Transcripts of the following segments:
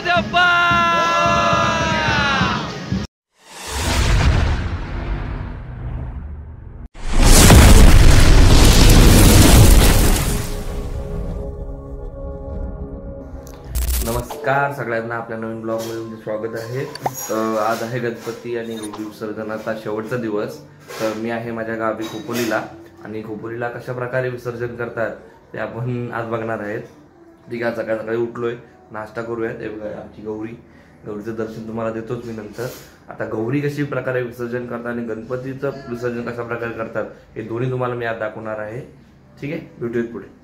गणपती बाप्पा। नमस्कार सगळ्यांना, आपल्या नवीन ब्लॉगमध्ये स्वागत आहे। आज आहे गणपती आणि गौरी विसर्जनाचा शेवटचा दिवस। तर मी आहे माझ्या गावी खोपोलीला, आणि खोपोलीला कशा प्रकारे विसर्जन करतात ते आपण आज बघणार आहेत। ठीक आहे, सकाळी सकाळी उठलोय, नाश्ता करूयात। हे बघा आमची गौरीचं दर्शन तुम्हाला देतोच मी नंतर। आता गौरी कशी प्रकारे विसर्जन करतात आणि गणपतीचं विसर्जन कशा प्रकारे करतात हे दोन्ही तुम्हाला मी आज दाखवणार आहे। ठीक आहे, भेटूयात पुढे।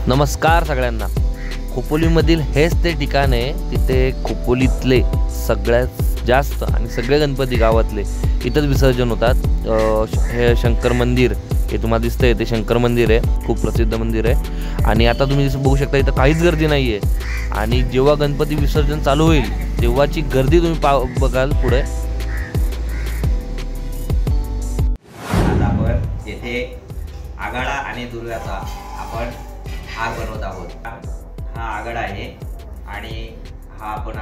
नमस्कार सगळ्यांना। खोपोलीमधील हेच ते ठिकाण आहे तिथे खोपोलीतले सगळ्यात जास्त आणि सगळे गणपती गावातले इथंच विसर्जन होतात। हे शंकर मंदिर हे तुम्हाला दिसतंय, ते शंकर मंदिर आहे, खूप प्रसिद्ध मंदिर आहे। आणि आता तुम्ही बघू शकता इथं काहीच गर्दी नाही आहे, आणि जेव्हा गणपती विसर्जन चालू होईल तेव्हाची गर्दी तुम्ही बघाल पुढे। आज आपण येथे आगाडा आणि दुर्गाचा आपण हार बनवत आहोत। हा आगाडा आहे आणि हा आपण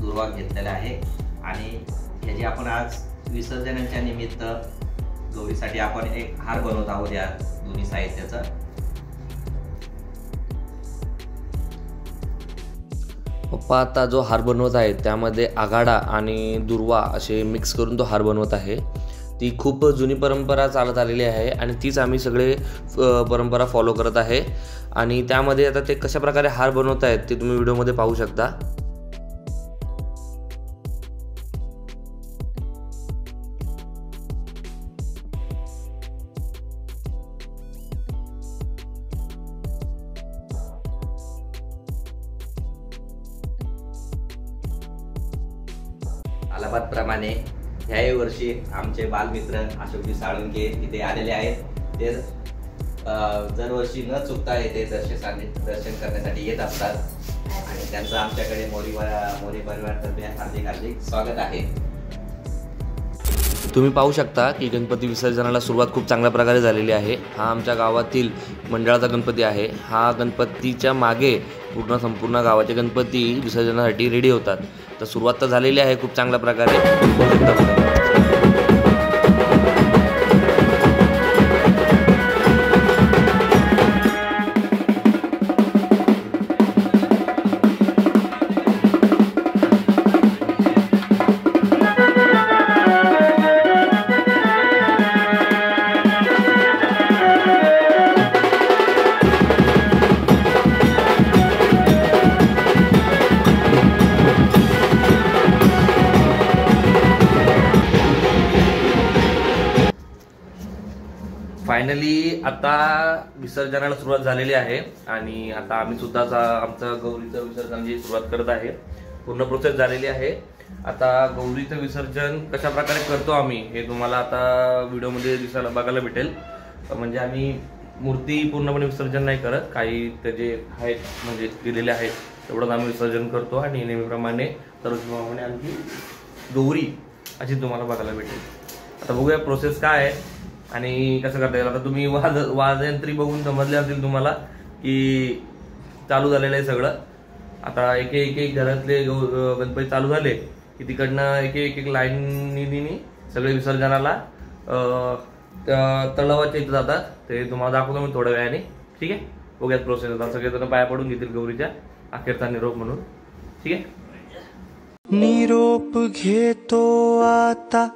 दुर्वा घेतलेला आहे, आणि याची आपण आज विसर्जनाच्या निमित्त गौरीसाठी आपण एक हार बनवत आहोत या दोन्ही साहित्याचा। पप्पा आता जो हार बनवत आहे त्यामध्ये आगाडा आणि दुर्वा असे मिक्स करून तो हार बनवत आहे। ती खूप जुनी परंपरा चालत आलेली आहे आणि तीच आम्ही सगळे परंपरा फॉलो करत आहे। आणि त्यामध्ये आता ते कशा प्रकारे हार बनवत आहेत ते तुम्ही व्हिडिओमध्ये पाहू शकता। आलाबाद प्रमाणे ह्याही वर्षी आमचे बालमित्र अशोकजी साळुंके इथे आलेले आहेत। ते दरवर्षी न चुकता येथे दर्शन करण्यासाठी येत असतात, आणि त्यांचं आमच्याकडे मोरी परिवारातर्फे हार्दिक स्वागत आहे। तुम्ही पाहू शकता की गणपती विसर्जनाला सुरुवात खूप चांगल्या प्रकारे झालेली आहे। हा आमच्या गावातील मंडळाचा गणपती आहे। हा गणपतीच्या मागे संपूर्ण गावाचे गणपती विसर्जनासाठी रेडी होतात। तर सुरुवात तर झालेली आहे खूप चांगल्या प्रकारे। फायनली आता विसर्जनाला सुरुवात झालेली आहे, आणि आता आम्ही सुद्धा आमचं गौरीचं विसर्जनाची सुरुवात करत आहे। पूर्ण प्रोसेस झालेली आहे। आता गौरीचं विसर्जन कशा प्रकारे करतो आम्ही हे तुम्हाला आता व्हिडिओमध्ये बघायला भेटेल। म्हणजे आम्ही मूर्ती पूर्णपणे विसर्जन नाही करत, काही त्याचे आहेत म्हणजे दिलेले आहेत तेवढंच आम्ही विसर्जन करतो, आणि नेहमीप्रमाणे सर्वप्रमाणे आमची गौरी अशी तुम्हाला बघायला भेटेल। आता बघूया प्रोसेस काय आहे आणि कसं करता येईल। आता तुम्ही वाजयंत्री बघून समजले असतील तुम्हाला की चालू झालेलं आहे सगळं। आता एक घरातले गणपती चालू झाले की तिकडनं एक लाईनीनी सगळे विसर्जनाला तलावाच्या इथं जातात। ते तुम्हाला दाखवतो मी थोड्या वेळाने। ठीक आहे, बघूयात प्रोसेस। आता सगळेजण पाया पडून घेतील गौरीच्या अखेरचा निरोप म्हणून। ठीक आहे, निरोप घेतो आता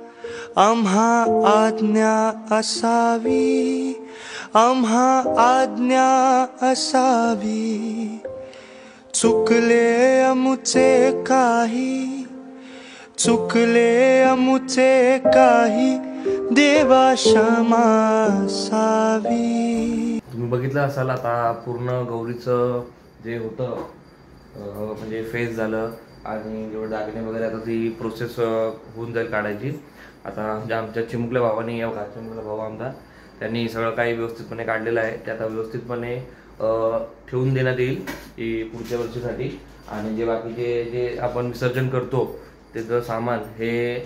आम्हा आज्ञा असावी, आम्हा आज्ञा असावी। चुकले अमुचे काही, चुकले अमुचे काही, देवा क्षमा असावी। तुम्ही बघितलं असाल आता पूर्ण गौरीचं जे होतं म्हणजे फेस झालं, आणि जेवढे दागिने वगैरे आता ती प्रोसेस होऊन जाईल काढायची. आता जे आमच्या चिमुकल्या भावाने या चिमुकल्या भाऊ आमचा त्यांनी सगळं काही व्यवस्थितपणे काढलेलं आहे. ते आता व्यवस्थितपणे ठेवून देण्यात येईल की पुढच्या वर्षीसाठी. आणि जे बाकीचे जे आपण विसर्जन करतो त्याचं सामान हे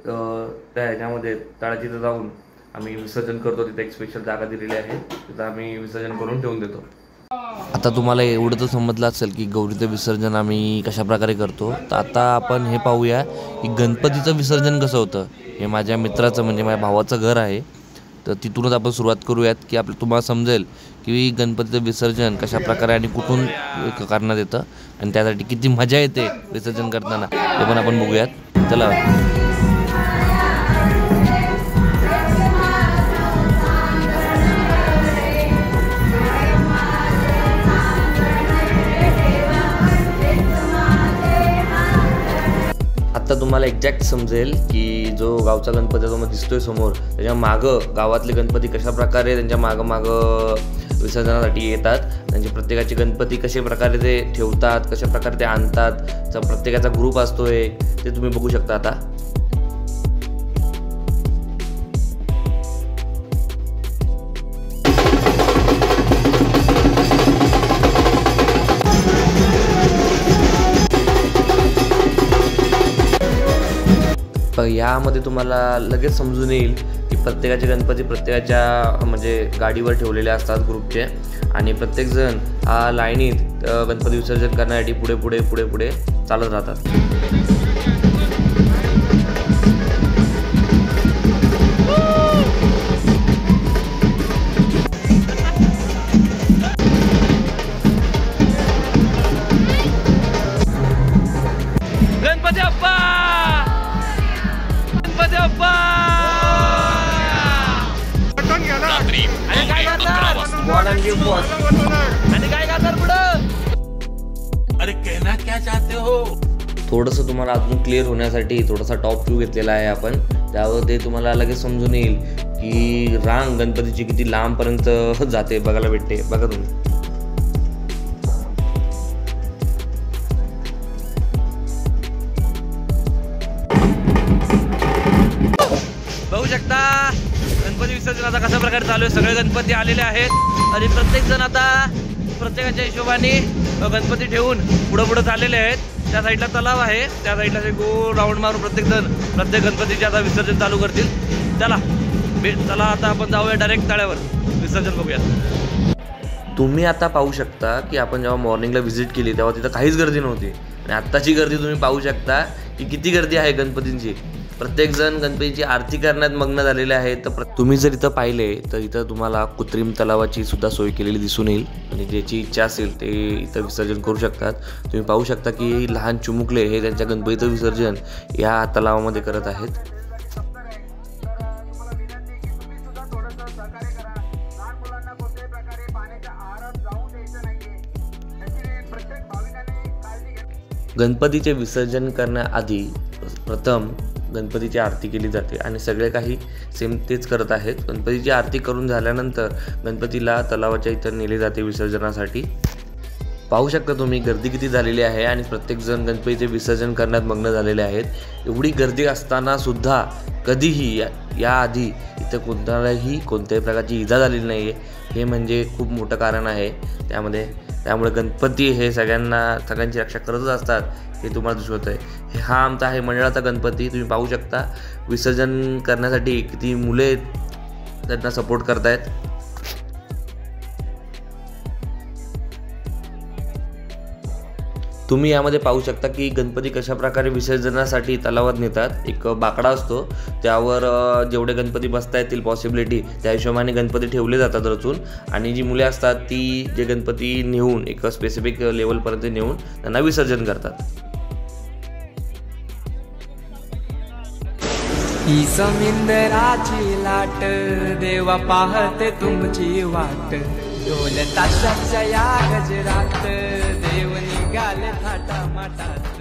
त्या ह्याच्यामध्ये तळाची तिथं जाऊन आम्ही विसर्जन करतो. तिथे एक स्पेशल जागा दिलेली आहे, तिथं आम्ही विसर्जन करून ठेवून देतो. आता तुम्हाला एवढं तर समजलं असेल की गौरीचं विसर्जन आम्ही कशा प्रकारे करतो. तर आता आपण हे पाहूया की गणपतीचं विसर्जन कसं होतं. हे माझ्या मित्राचं म्हणजे माझ्या भावाचं घर आहे, तर तिथूनच आपण सुरुवात करूयात की तुम्हाला समजेल की गणपतीचं विसर्जन कशा प्रकारे आणि कुठून करण्यात येतं आणि त्यासाठी किती मजा येते विसर्जन करताना ते पण आपण बघूयात. चला. आता तुम्हाला एक्झॅक्ट समजेल की जो गावचा गणपती जो दिसतोय समोर त्याच्या मागं गावातले गणपती कशा प्रकारे त्यांच्या मागं विसर्जनासाठी येतात. त्यांचे प्रत्येकाचे गणपती कशा प्रकारे ते ठेवतात, कशा प्रकारे ते आणतात, प्रत्येकाचा ग्रुप असतो एक, ते तुम्ही बघू शकता. आता यामध्ये तुम्हाला लगेच समजून येईल की प्रत्येकाचे गणपती प्रत्येकाच्या म्हणजे गाडीवर ठेवलेले असतात ग्रुपचे, आणि प्रत्येकजण हा लाईनीत गणपती विसर्जन करण्यासाठी पुढे पुढे पुढे पुढे चालत राहतात. गणपती बाप्पा, गणपती बाप्पा. आणि काय करणार पुढं? अरे कहना क्या चाहते हो? थोडंसं तुम्हाला अजून क्लिअर होण्यासाठी थोडासा टॉप व्ह्यू घेतलेला आहे आपण, त्यावर ते तुम्हाला लगेच समजून येईल की रांग गणपतीची किती लांबपर्यंत जाते बघायला भेटते. बघा तुम्ही बघू शकता गणपती विसर्जन आता कशा प्रकारे चालू आहे. सगळे गणपती आलेले आहेत आणि प्रत्येक जण आता प्रत्येकाच्या हिशोबाने गणपती ठेवून पुढे चाललेले आहेत. त्या साईडला तलाव आहे, त्या साईडला ते गोल राऊंड मारून प्रत्येक गणपतीचे आता विसर्जन चालू करतील. चला आता आपण जाऊया डायरेक्ट तळ्यावर विसर्जन बघूया. तुम्ही आता पाहू शकता की आपण जेव्हा मॉर्निंगला व्हिजिट केली तेव्हा तिथं काहीच गर्दी नव्हती, आणि आत्ताची गर्दी तुम्ही पाहू शकता की किती गर्दी आहे गणपतींची. प्रत्येकजण गणपतीची आरती करण्यात मग्न झालेले आहेत. तर तुम्ही जर इथं पाहिले तर इथं तुम्हाला कृत्रिम तलावाची सुद्धा सोय केलेली दिसून येईल, आणि ज्याची इच्छा असेल ते इथं विसर्जन करू शकतात. तुम्ही पाहू शकता की लहान चिमुकले हे त्यांच्या गणपतीचं विसर्जन या तलावामध्ये करत आहेत. गणपतीचे विसर्जन करण्याआधी प्रथम गणपतीची आरती केली जाते आणि सगळे काही सेम तेच करत आहेत. गणपतीची आरती करून झाल्यानंतर गणपतीला तलावाच्या इथं नेले जाते विसर्जनासाठी. पाहू शकता तुम्ही गर्दी किती झालेली आहे आणि प्रत्येकजण गणपतीचे विसर्जन करण्यात मग्न झालेले आहेत. एवढी गर्दी असताना सुद्धा कधीही याआधी इथं कोणत्याही प्रकारची इजा झालेली नाही आहे. हे म्हणजे खूप मोठं कारण आहे. त्यामुळे गणपती हे सगळ्यांची रक्षा करतच असतात हे तुम्हाला दिसत आहे. हा आमचा आहे मंडळाचा गणपती. तुम्ही पाहू शकता विसर्जन करण्यासाठी किती मुले त्यांना सपोर्ट करतायत. तुम्ही यामध्ये पाहू शकता की गणपती कशा प्रकारे विसर्जनासाठी तलावात नेतात. एक बाकडा असतो, त्यावर जेवढे गणपती बसता येतील पॉसिबिलिटी त्या हिशोबाने गणपती ठेवले जातात रचून, आणि जी मुले असतात ती जे गणपती नेऊन एक स्पेसिफिक लेवलपर्यंत नेऊन त्यांना विसर्जन करतात. ही समिंदराची लाट देवा पाहते तुमची वाट, ढोल ताशाच्या या गजरात देव निघाले थाटा माटात.